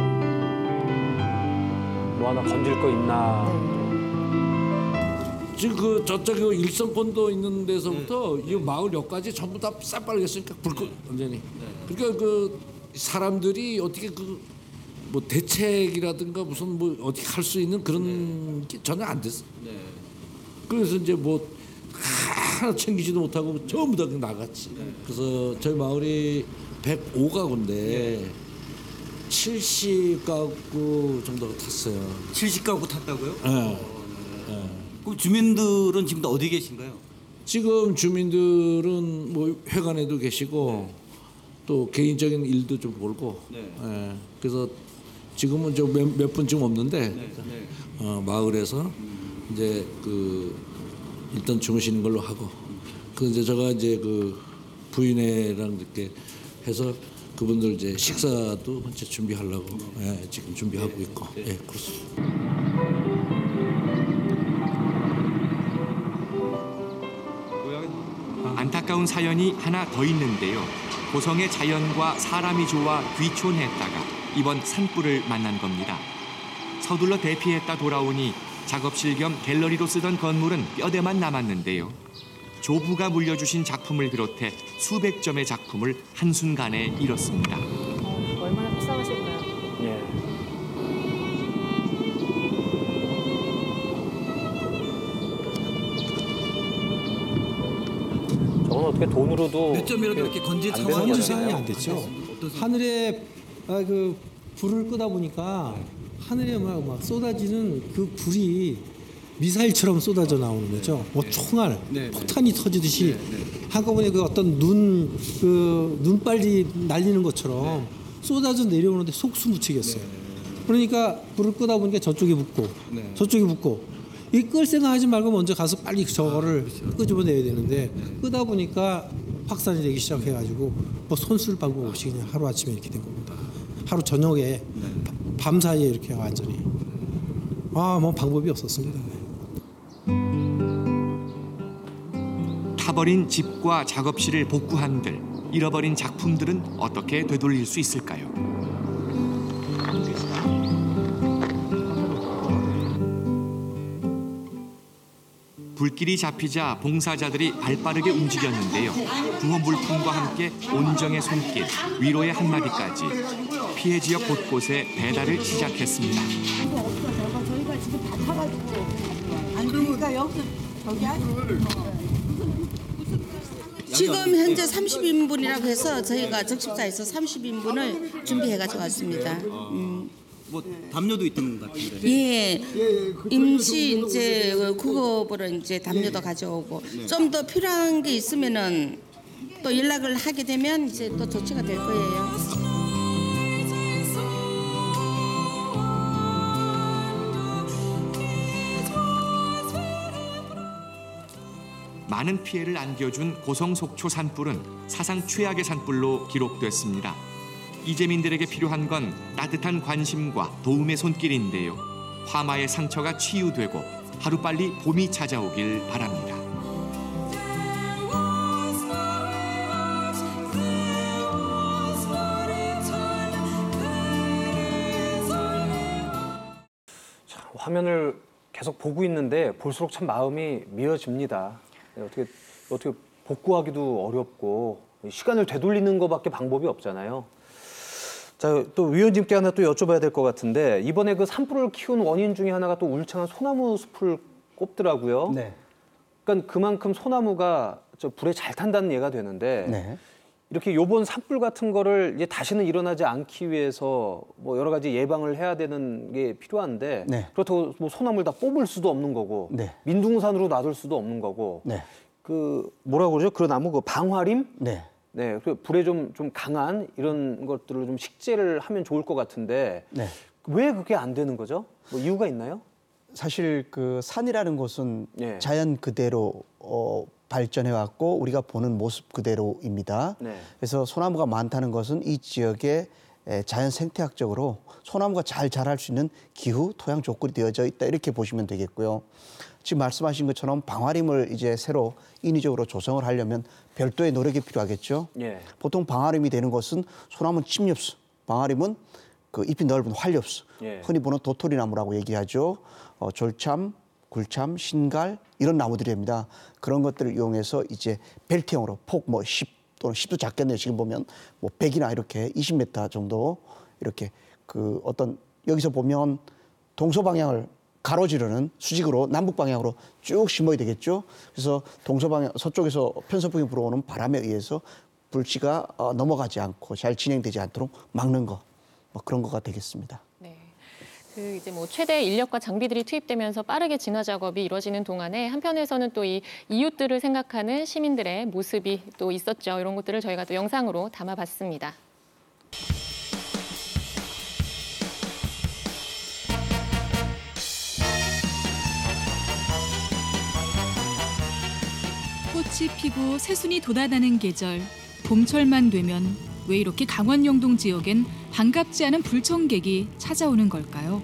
뭐 하나 건질 거 있나. 지금 그 저쪽에 일선권도 있는 데서부터 이 마을역까지 전부 다 새빨겠으니까 불꽃 완전히. 그러니까 그 사람들이 어떻게 그 뭐 대책이라든가 무슨 뭐 어떻게 할 수 있는 그런 게 전혀 안 됐어. 그래서 이제 뭐 하나 챙기지도 못하고 전부 다 그냥 나갔지. 그래서 저희 마을이 105가구인데 70가구 정도가 탔어요. 70가구 탔다고요? 네. 그럼 주민들은 지금 다 어디 계신가요? 지금 주민들은 뭐 회관에도 계시고 또 개인적인 일도 좀 벌고. 예. 그래서 지금은 몇 분쯤 없는데 마을에서 이제 그 일단 주무시는 걸로 하고 그 이제 제가 이제 그 부인애랑 이렇게 해서 그분들 이제 식사도 이제 준비하려고 지금 준비하고 있고 그렇습니다. 안타까운 사연이 하나 더 있는데요. 고성의 자연과 사람이 좋아 귀촌했다가 이번 산불을 만난 겁니다. 서둘러 대피했다 돌아오니 작업실 겸 갤러리로 쓰던 건물은 뼈대만 남았는데요. 조부가 물려주신 작품을 비롯해 수백 점의 작품을 한순간에 잃었습니다. 얼마나 불쌍하실까요? 예. 저건 어떻게 돈으로도 몇 점이라도 이렇게 건질 안 되는 상황이 거잖아요. 상황이 안 됐죠. 하늘에 그 불을 끄다 보니까 하늘에 막 쏟아지는 그 불이 미사일처럼 쏟아져 나오는 거죠. 뭐 총알, 폭탄이 터지듯이 한꺼번에 그 어떤 눈발이 날리는 것처럼 쏟아져 내려오는데 속수무책이었어요. 그러니까 불을 끄다 보니까 저쪽이 붙고 저쪽이 붙고 이 끌 생각하지 말고 먼저 가서 빨리 저거를 끄집어내야 되는데 끄다 보니까 확산이 되기 시작해가지고 뭐 손쓸 방법 없이 그냥 하루아침에 이렇게 된 겁니다. 하루 저녁에 밤 사이에 이렇게 완전히 뭐 방법이 없었습니다. 타버린 집과 작업실을 복구한들 잃어버린 작품들은 어떻게 되돌릴 수 있을까요? 불길이 잡히자 봉사자들이 발빠르게 움직였는데요. 구호 물품과 함께 온정의 손길, 위로의 한마디까지 피해 지역 곳곳에 배달을 시작했습니다. 저희가 지금 다 타가지고 아니 그러니까 여기서 저기 지금 현재 30인분이라고 해서 저희가 적십사에서 30인분을 준비해가지고 왔습니다. 뭐 담요도 있던 것 같은데. 예, 임시 이제 구급으로 이제 담요도 가져오고 좀 더 필요한 게 있으면은 또 연락을 하게 되면 이제 또 조치가 될 거예요. 많은 피해를 안겨준 고성 속초 산불은 사상 최악의 산불로 기록됐습니다. 이재민들에게 필요한 건 따뜻한 관심과 도움의 손길인데요. 화마의 상처가 치유되고 하루빨리 봄이 찾아오길 바랍니다. 자, 화면을 계속 보고 있는데 볼수록 참 마음이 미어집니다. 어떻게 복구하기도 어렵고 시간을 되돌리는 것밖에 방법이 없잖아요. 자, 또 위원님께 하나 또 여쭤봐야 될 것 같은데 이번에 그 산불을 키운 원인 중에 하나가 또 울창한 소나무 숲을 꼽더라고요. 네. 그러니까 그만큼 소나무가 저 불에 잘 탄다는 예가 되는데 이렇게 요번 산불 같은 거를 이제 다시는 일어나지 않기 위해서 뭐 여러 가지 예방을 해야 되는 게 필요한데 그렇다고 뭐 소나무를 다 뽑을 수도 없는 거고 민둥산으로 놔둘 수도 없는 거고 그 뭐라고 그러죠? 그 나무 그 방화림? 네, 그 불에 좀 강한 이런 것들을 좀 식재를 하면 좋을 것 같은데 왜 그게 안 되는 거죠? 뭐 이유가 있나요? 사실 그 산이라는 곳은 자연 그대로 발전해왔고 우리가 보는 모습 그대로입니다. 그래서 소나무가 많다는 것은 이 지역에 자연 생태학적으로 소나무가 잘 자랄 수 있는 기후, 토양 조건이 되어져 있다 이렇게 보시면 되겠고요. 지금 말씀하신 것처럼 방화림을 이제 새로 인위적으로 조성을 하려면 별도의 노력이 필요하겠죠. 보통 방화림이 되는 것은 소나무는 침엽수, 방화림은 그 잎이 넓은 활엽수, 흔히 보는 도토리나무라고 얘기하죠. 졸참, 굴참, 신갈 이런 나무들입니다. 그런 것들을 이용해서 이제 벨트형으로 폭 뭐 10 또는 10도 작겠네요. 지금 보면 뭐 100이나 이렇게 20m 정도 이렇게 그 어떤 여기서 보면 동서 방향을 가로지르는 수직으로 남북 방향으로 쭉 심어야 되겠죠. 그래서 동서 방향 서쪽에서 편서풍이 불어오는 바람에 의해서 불씨가 넘어가지 않고 잘 진행되지 않도록 막는 거, 뭐 그런 거가 되겠습니다. 그 이제 뭐 최대 인력과 장비들이 투입되면서 빠르게 진화 작업이 이루어지는 동안에 한편에서는 또 이 이웃들을 생각하는 시민들의 모습이 또 있었죠. 이런 것들을 저희가 또 영상으로 담아봤습니다. 꽃이 피고 새순이 돋아나는 계절, 봄철만 되면 왜 이렇게 강원 영동 지역엔 반갑지 않은 불청객이 찾아오는 걸까요?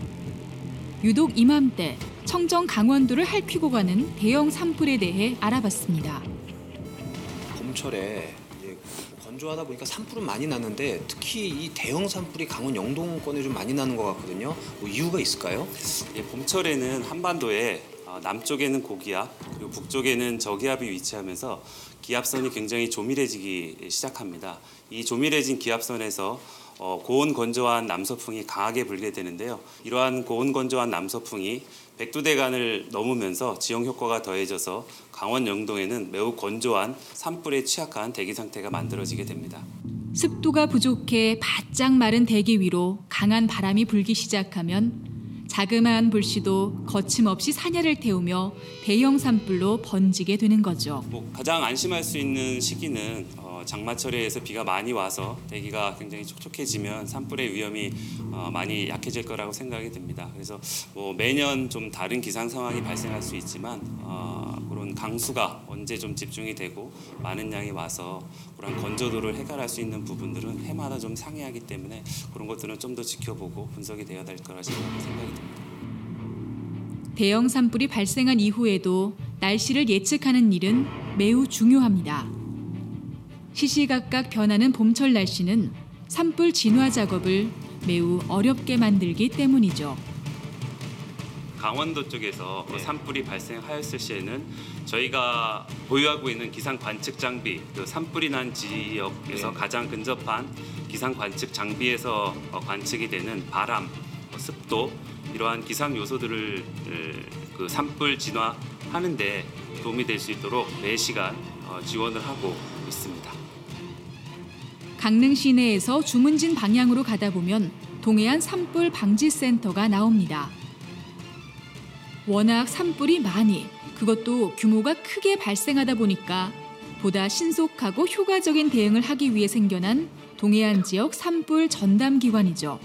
유독 이맘때 청정 강원도를 핥히고 가는 대형 산불에 대해 알아봤습니다. 봄철에 건조하다 보니까 산불은 많이 나는데 특히 이 대형 산불이 강원 영동권에 좀 많이 나는 것 같거든요. 뭐 이유가 있을까요? 봄철에는 한반도에 남쪽에는 고기압, 그리고 북쪽에는 저기압이 위치하면서 기압선이 굉장히 조밀해지기 시작합니다. 이 조밀해진 기압선에서 고온 건조한 남서풍이 강하게 불게 되는데요. 이러한 고온 건조한 남서풍이 백두대간을 넘으면서 지형 효과가 더해져서 강원 영동에는 매우 건조한 산불에 취약한 대기 상태가 만들어지게 됩니다. 습도가 부족해 바짝 마른 대기 위로 강한 바람이 불기 시작하면 자그마한 불씨도 거침없이 사냐를 태우며 대형 산불로 번지게 되는 거죠. 가장 안심할 수 있는 시기는 장마철에서 비가 많이 와서 대기가 굉장히 촉촉해지면 산불의 위험이 많이 약해질 거라고 생각이 듭니다. 그래서 매년 좀 다른 기상 상황이 발생할 수 있지만 그런 강수가 언제 좀 집중이 되고 많은 양이 와서 그런 건조도를 해결할 수 있는 부분들은 해마다 좀 상이하기 때문에 그런 것들은 좀 더 지켜보고 분석이 되어야 될 거라 생각이 듭니다. 대형 산불이 발생한 이후에도 날씨를 예측하는 일은 매우 중요합니다. 시시각각 변하는 봄철 날씨는 산불 진화 작업을 매우 어렵게 만들기 때문이죠. 강원도 쪽에서 산불이 발생하였을 시에는 저희가 보유하고 있는 기상 관측 장비, 그 산불이 난 지역에서 가장 근접한 기상 관측 장비에서 관측이 되는 바람, 습도 이러한 기상 요소들을 그 산불 진화하는 데 도움이 될 수 있도록 매 시간 지원을 하고 있습니다. 강릉 시내에서 주문진 방향으로 가다 보면 동해안 산불 방지센터가 나옵니다. 워낙 산불이 많이, 그것도 규모가 크게 발생하다 보니까 보다 신속하고 효과적인 대응을 하기 위해 생겨난 동해안 지역 산불 전담 기관이죠.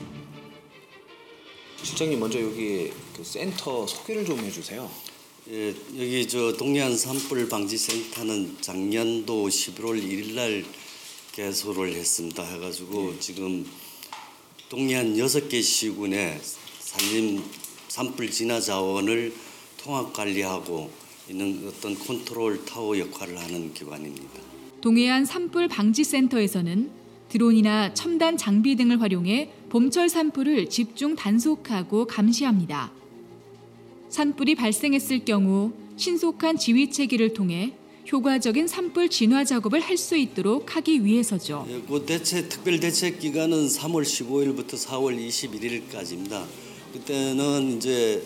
실장님 먼저 여기 그 센터 소개를 좀 해주세요. 예, 여기 동해안 산불 방지센터는 작년도 11월 1일 날 개소를 했습니다. 해가지고 지금 동해안 6개 시군에 산불 진화 자원을 통합 관리하고 있는 어떤 컨트롤 타워 역할을 하는 기관입니다. 동해안 산불 방지센터에서는 드론이나 첨단 장비 등을 활용해 봄철 산불을 집중 단속하고 감시합니다. 산불이 발생했을 경우 신속한 지휘 체계를 통해 효과적인 산불 진화 작업을 할 수 있도록 하기 위해서죠. 그 특별 대책 기간은 3월 15일부터 4월 21일까지입니다. 그때는 이제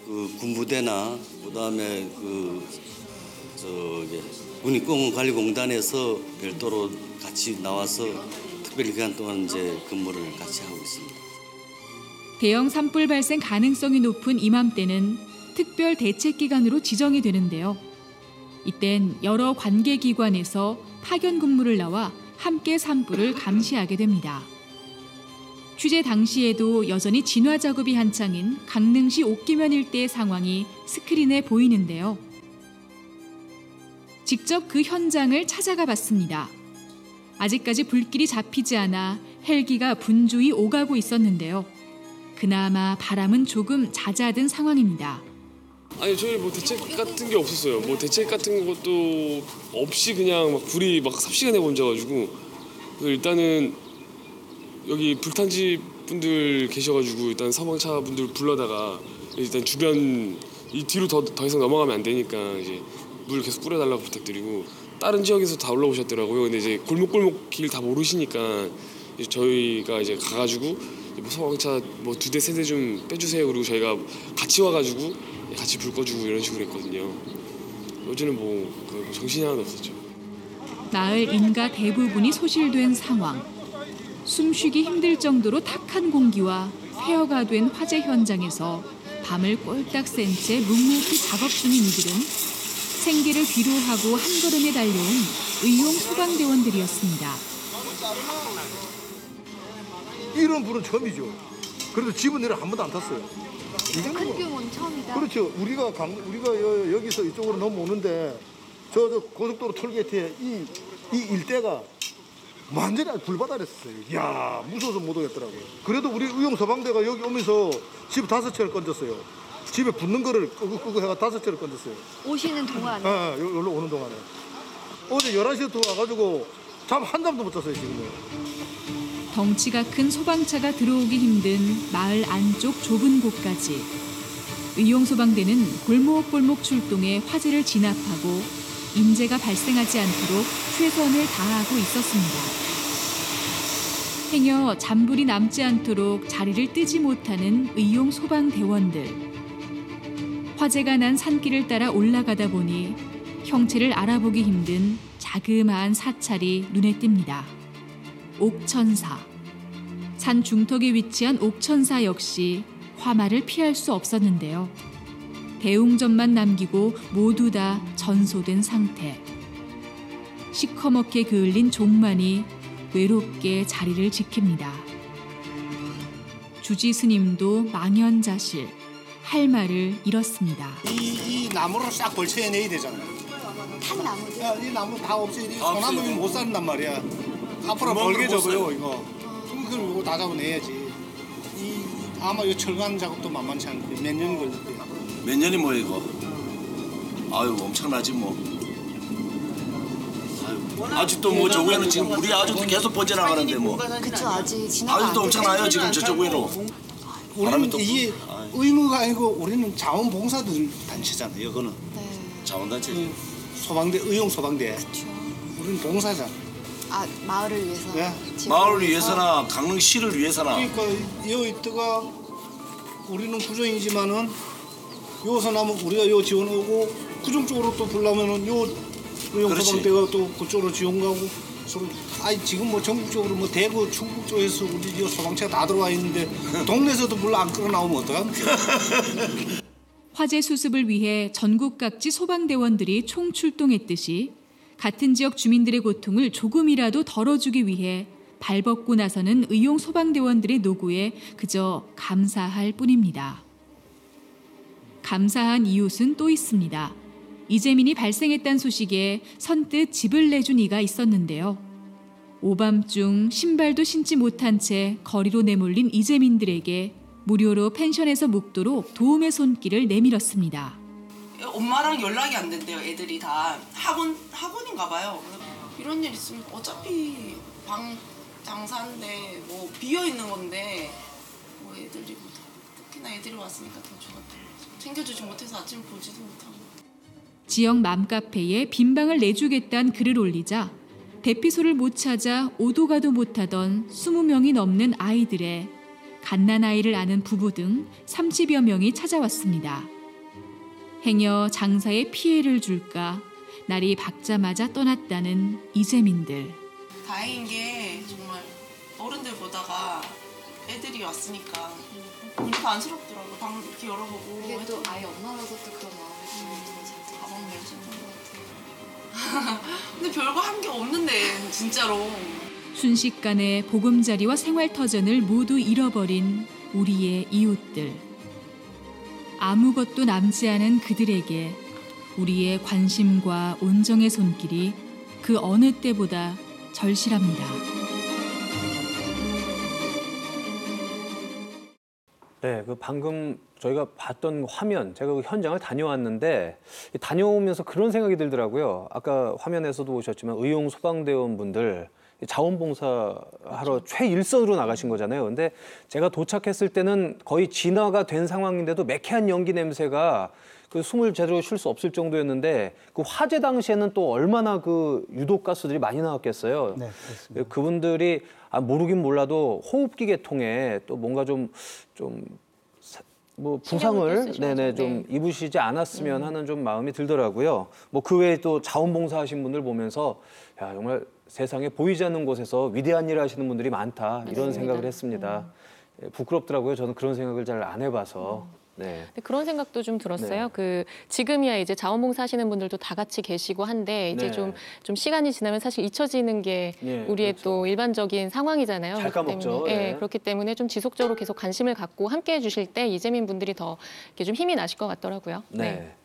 그 군부대나 그다음에 군인공무관리공단에서 별도로 같이 나와서 특별 기간 동안 이제 근무를 같이 하고 있습니다. 대형 산불 발생 가능성이 높은 이맘때는 특별 대책 기간으로 지정이 되는데요. 이땐 여러 관계기관에서 파견 근무를 나와 함께 산불을 감시하게 됩니다. 취재 당시에도 여전히 진화 작업이 한창인 강릉시 옥기면 일대의 상황이 스크린에 보이는데요. 직접 그 현장을 찾아가 봤습니다. 아직까지 불길이 잡히지 않아 헬기가 분주히 오가고 있었는데요. 그나마 바람은 조금 잦아든 상황입니다. 아니 저희 대책 같은 게 없었어요. 대책 같은 것도 없이 그냥 불이 삽시간에 번져가지고 일단은 여기 불탄지 분들 계셔가지고 일단 소방차 분들 불러다가 일단 주변 이 뒤로 더 이상 넘어가면 안 되니까 이제 물 계속 뿌려달라고 부탁드리고 다른 지역에서 다 올라오셨더라고요. 근데 이제 골목골목 길 다 모르시니까 이제 저희가 이제 가가지고 소방차 2대 3대 좀 빼주세요. 그리고 저희가 같이 와가지고 같이 불 꺼주고 이런 식으로 했거든요. 어제는 정신이 하나도 없었죠. 마을 인가 대부분이 소실된 상황. 숨쉬기 힘들 정도로 탁한 공기와 폐허가 된 화재 현장에서 밤을 꼴딱 센 채 묵묵히 작업 중인 이들은 생계를 뒤로하고 한 걸음에 달려온 의용 소방대원들이었습니다. 이런 불은 처음이죠. 그래도 집은 내려 한 번도 안 탔어요. 큰 규모는 처음이다. 그렇죠. 우리가 여기서 이쪽으로 넘어오는데 저 고속도로 톨게이트에 이 일대가 완전히 불바다랬어요. 이야, 무서워서 못 오겠더라고요. 그래도 우리 의용 소방대가 여기 오면서 집 5채를 건졌어요. 집에 붙는 거를 끄고 해가 5채를 건졌어요. 오시는 동안에? 여기로 오는 동안에. 어제 11시부터 와가지고 잠 한 잠도 못 잤어요, 지금은. 덩치가 큰 소방차가 들어오기 힘든 마을 안쪽 좁은 곳까지 의용소방대는 골목골목 출동해 화재를 진압하고 인재가 발생하지 않도록 최선을 다하고 있었습니다. 행여 잔불이 남지 않도록 자리를 뜨지 못하는 의용소방대원들. 화재가 난 산길을 따라 올라가다 보니 형체를 알아보기 힘든 자그마한 사찰이 눈에 띕니다. 옥천사. 산 중턱에 위치한 옥천사 역시 화마를 피할 수 없었는데요. 대웅전만 남기고 모두 다 전소된 상태. 시커멓게 그을린 종만이 외롭게 자리를 지킵니다. 주지 스님도 망연자실, 할 말을 잃었습니다. 이 나무를 싹 걸쳐내야 되잖아요. 탄나무죠? 이 나무 다 없애야 소나무는 못 산단 말이야. 앞으로 벌게 접어요 이거. 그럼 이거 다 잡아내야지. 아마 이 철관 작업도 만만치 않고 몇 년 걸릴 거야. 몇 년이 뭐야 이거? 아유 엄청나지 뭐. 아유, 아직도 뭐 저 위에는 지금 물이 아직도 계속 번져나가는데 뭐. 그쵸, 아직 지나가. 아직도 엄청나요 지금 저쪽 위로. 우리는 이게 의무가 아니고 우리는 자원봉사들 단체잖아요. 이거는 자원단체. 소방대 의용 소방대. 그쵸. 우리는 봉사자. 아, 마을을 위해서. 네. 마을을 위해서나 강릉시를 위해서나. 그러니까 여 이때가 우리는 구정이지만은 여기서 나면 우리가 요 지원 오고 구정 쪽으로 또 불라면은 요 의용 소방대가 또 그쪽으로 지원 가고. 서로 지금 뭐 전국적으로 뭐 대구, 충북 쪽에서 우리 소방차가 다 들어와 있는데 동네에서도 불 안 끌어 나오면 어떡합니까? 화재 수습을 위해 전국 각지 소방대원들이 총출동했듯이 같은 지역 주민들의 고통을 조금이라도 덜어주기 위해 발벗고 나서는 의용 소방대원들의 노고에 그저 감사할 뿐입니다. 감사한 이웃은 또 있습니다. 이재민이 발생했다는 소식에 선뜻 집을 내준 이가 있었는데요. 오밤중 신발도 신지 못한 채 거리로 내몰린 이재민들에게 무료로 펜션에서 묵도록 도움의 손길을 내밀었습니다. 엄마랑 연락이 안 된대요. 애들이 다 학원인가 봐요. 이런 일 있으면 어차피 방 장사인데 뭐 비어 있는 건데 뭐 애들이 뭐 특히나 애들이 왔으니까 더 좋았다. 챙겨주지 못해서 아침 보지도 못하고. 지역 맘카페에 빈 방을 내주겠다는 글을 올리자 대피소를 못 찾아 오도 가도 못하던 20명이 넘는 아이들의 갓난아이를 아는 부부 등 30여 명이 찾아왔습니다. 행여 장사에 피해를 줄까 날이 밝자마자 떠났다는 이재민들. 다행인 게 정말 어른들 보다가 애들이 왔으니까 보니까 안쓰럽더라고. 방 이렇게 열어보고. 이게 또 아이 엄마라서 또 그런 마음이 가방 내주는 것 같아요. 근데 별거 한 게 없는데 진짜로. 순식간에 보금자리와 생활터전을 모두 잃어버린 우리의 이웃들. 아무것도 남지 않은 그들에게 우리의 관심과 온정의 손길이 그 어느 때보다 절실합니다. 네, 그 방금 저희가 봤던 화면, 제가 그 현장을 다녀왔는데 다녀오면서 그런 생각이 들더라고요. 아까 화면에서도 보셨지만 의용 소방대원분들 자원봉사하러 최일선으로 나가신 거잖아요. 근데 제가 도착했을 때는 거의 진화가 된 상황인데도 매캐한 연기 냄새가 그 숨을 제대로 쉴 수 없을 정도였는데 그 화재 당시에는 또 얼마나 그 유독 가스들이 많이 나왔겠어요. 네, 그렇습니다. 그분들이 모르긴 몰라도 호흡기 계통에 또 뭔가 뭐 부상을 좀 입으시지 않았으면 하는 좀 마음이 들더라고요. 뭐 그 외에 또 자원봉사하신 분들 보면서 야 정말 세상에 보이지 않는 곳에서 위대한 일을 하시는 분들이 많다 이런 생각을 했습니다. 부끄럽더라고요. 저는 그런 생각을 잘 안 해봐서. 네. 그런 생각도 좀 들었어요. 네. 그 지금이야 이제 자원봉사 하시는 분들도 다 같이 계시고 한데 이제 네. 좀 시간이 지나면 사실 잊혀지는 게 우리의 그렇죠. 또 일반적인 상황이잖아요. 잘 까먹죠. 네. 그렇기 때문에 좀 지속적으로 계속 관심을 갖고 함께 해주실 때 이재민 분들이 더 이렇게 좀 힘이 나실 것 같더라고요. 네.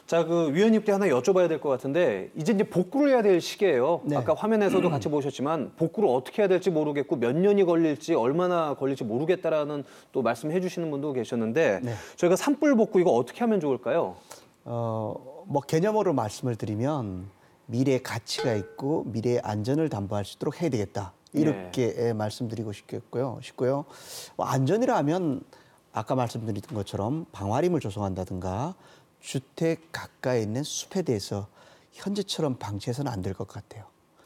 자, 그 위원님께 하나 여쭤봐야 될 것 같은데 이제 복구를 해야 될 시기예요. 아까 화면에서도 같이 보셨지만 복구를 어떻게 해야 될지 모르겠고 몇 년이 걸릴지 얼마나 걸릴지 모르겠다라는 또 말씀해 주시는 분도 계셨는데 저희가 산불 복구 이거 어떻게 하면 좋을까요? 뭐 개념으로 말씀을 드리면 미래의 가치가 있고 미래의 안전을 담보할 수 있도록 해야 되겠다. 이렇게 말씀드리고 싶고요. 안전이라 하면 아까 말씀드린 것처럼 방화림을 조성한다든가 주택 가까이 있는 숲에 대해서 현재처럼 방치해서는 안 될 것 같아요.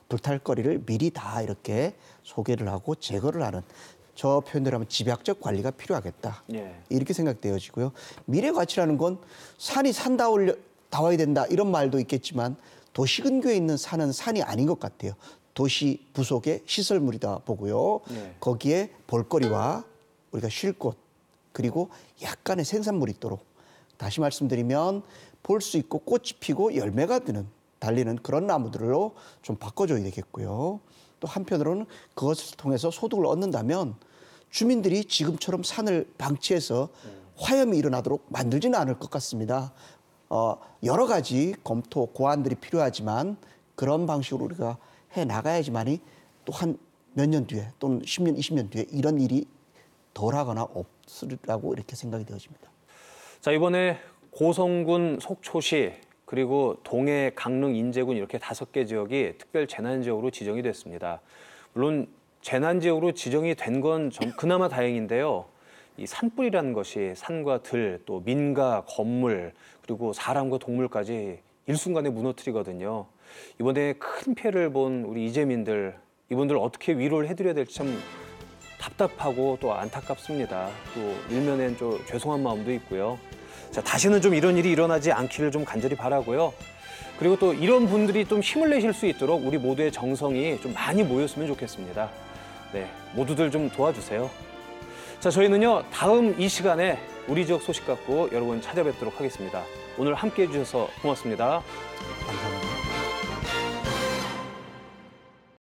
불탈거리를 미리 다 이렇게 소개를 하고 제거를 하는 저 표현대로 하면 집약적 관리가 필요하겠다. 이렇게 생각되어지고요. 미래 가치라는 건 산이 산다워야 된다 이런 말도 있겠지만 도시 근교에 있는 산은 산이 아닌 것 같아요. 도시 부속의 시설물이다 보고요. 거기에 볼거리와 우리가 쉴 곳, 그리고 약간의 생산물이 있도록 다시 말씀드리면 볼 수 있고 꽃이 피고 열매가 달리는 그런 나무들로 좀 바꿔줘야 되겠고요. 또 한편으로는 그것을 통해서 소득을 얻는다면 주민들이 지금처럼 산을 방치해서 화염이 일어나도록 만들지는 않을 것 같습니다. 여러 가지 검토, 고안들이 필요하지만 그런 방식으로 우리가 해 나가야지만이 또 한 몇 년 뒤에 또는 10년, 20년 뒤에 이런 일이 덜하거나 없으리라고 이렇게 생각이 되어집니다. 자, 이번에 고성군 속초시 그리고 동해, 강릉, 인제군 이렇게 5개 지역이 특별 재난지역으로 지정이 됐습니다. 물론 재난지역으로 지정이 된 건 그나마 다행인데요. 이 산불이라는 것이 산과 들, 또 민가, 건물, 그리고 사람과 동물까지 일순간에 무너뜨리거든요. 이번에 큰 피해를 본 우리 이재민들, 이분들 어떻게 위로를 해드려야 될지 참 답답하고 또 안타깝습니다. 또 일면엔 좀 죄송한 마음도 있고요. 자, 다시는 좀 이런 일이 일어나지 않기를 좀 간절히 바라고요. 그리고 또 이런 분들이 좀 힘을 내실 수 있도록 우리 모두의 정성이 좀 많이 모였으면 좋겠습니다. 네, 모두들 좀 도와주세요. 자, 저희는요, 다음 이 시간에 우리 지역 소식 갖고 여러분 찾아뵙도록 하겠습니다. 오늘 함께해 주셔서 고맙습니다. 감사합니다.